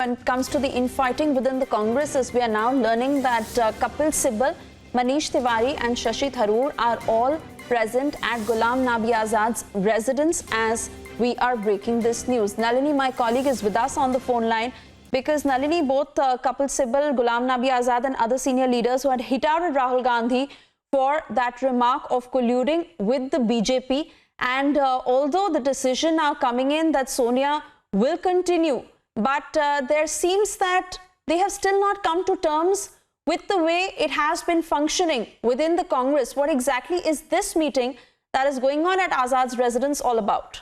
When it comes to the infighting within the Congress, we are now learning that Kapil Sibal, Manish Tiwari and Shashi Tharoor are all present at Ghulam Nabi Azad's residence as we are breaking this news. Nalini, my colleague, is with us on the phone line because Nalini, both Kapil Sibal, Ghulam Nabi Azad and other senior leaders who had hit out at Rahul Gandhi for that remark of colluding with the BJP, and although the decision now coming in that Sonia will continue, but there seems that they have still not come to terms with the way it has been functioning within the Congress. What exactly is this meeting that is going on at Azad's residence all about?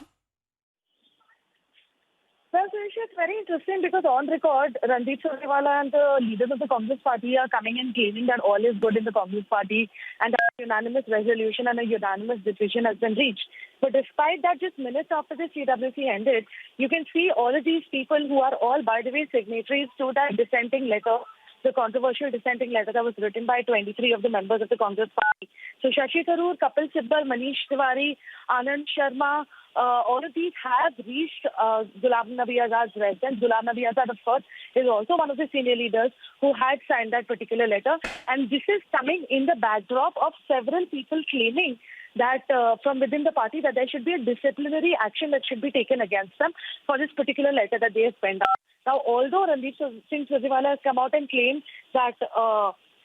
Well, Suresh, it's very interesting because on record, Randeep Surjewala and the leaders of the Congress party are coming in claiming that all is good in the Congress party and that a unanimous resolution and a unanimous decision has been reached. But despite that, just minutes after the CWC ended, you can see all of these people who are all, by the way, signatories to that dissenting letter, the controversial dissenting letter that was written by 23 of the members of the Congress party. So Shashi Tharoor, Kapil Sibal, Manish Tiwari, Anand Sharma, all of these have reached Ghulam Nabi Azad's residence. Ghulam Nabi Azad, of course, is also one of the senior leaders who had signed that particular letter. And this is coming in the backdrop of several people claiming that from within the party that there should be a disciplinary action that should be taken against them for this particular letter that they have penned out. Now, although Randeep Singh Surjewala has come out and claimed that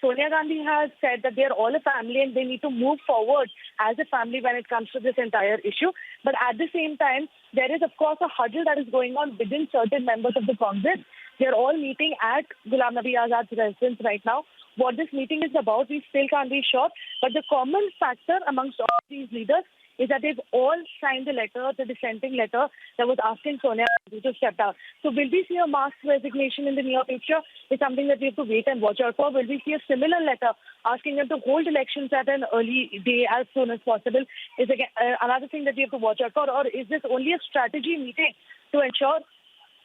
Sonia Gandhi has said that they are all a family and they need to move forward as a family when it comes to this entire issue. But at the same time, there is, of course, a huddle that is going on within certain members of the Congress. They are all meeting at Ghulam Nabi Azad's residence right now. What this meeting is about, we still can't be sure. But the common factor amongst all these leaders is that they've all signed the letter, the dissenting letter that was asking Sonia Gandhi to step down. So will we see a mass resignation in the near future? It's something that we have to wait and watch out for. Will we see a similar letter asking them to hold elections at an early day as soon as possible? Is again another thing that we have to watch out for. Or is this only a strategy meeting to ensure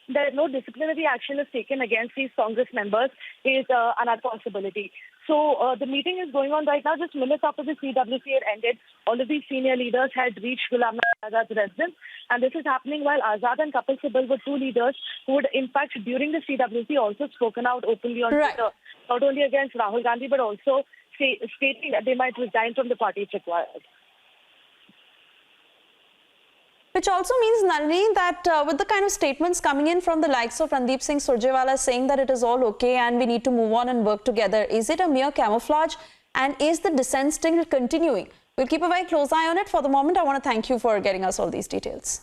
that no disciplinary action is taken against these Congress members is another possibility. So the meeting is going on right now. Just minutes after the CWC had ended, all of these senior leaders had reached Ghulam Nabi Azad's residence. And this is happening while Azad and Kapil Sibal were two leaders who would, in fact, during the CWC also spoken out openly on Twitter, not only against Rahul Gandhi, but also stating that they might resign from the party if required. Which also means, Nalini, that with the kind of statements coming in from the likes of Randeep Singh Surjewala saying that it is all okay and we need to move on and work together, is it a mere camouflage and is the dissent still continuing? We'll keep a very close eye on it. For the moment, I want to thank you for getting us all these details.